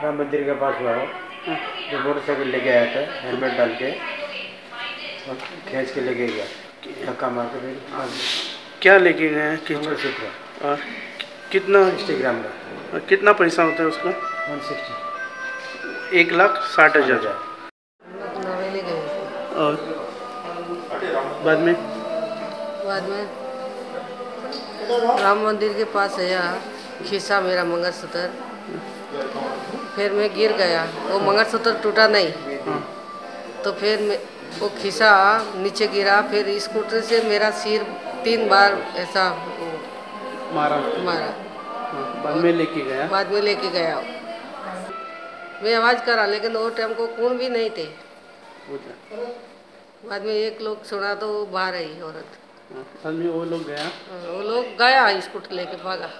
राम मंदिर के पास हुआ हो, जो मोटरसाइकिल लेके आया था हेलमेट डाल के और खींच के लेके गया, धक्का मार के फिर क्या लेके गए हैं? मंगलसूत्र और कितना 60 ग्राम का, कितना पैसा होता है उसका? 160। 1,60,000। नवेले गए और बाद में राम मंदिर के पास आया, खींचा मेरा मंगलसूत्र, फिर मैं गिर गया, वो मंगलसूत्र टूटा नहीं। तो फिर वो खींचा, नीचे गिरा, फिर स्कूटर से मेरा सिर 3 बार ऐसा मारा। बाद में लेके गया। मैं आवाज़ करा, लेकिन वो टाइम को कौन भी नहीं थे। बाद में एक लोग सुना तो वो बाहर आई औरत। बाद में वो लोग गया स्कूटर लेके भागा।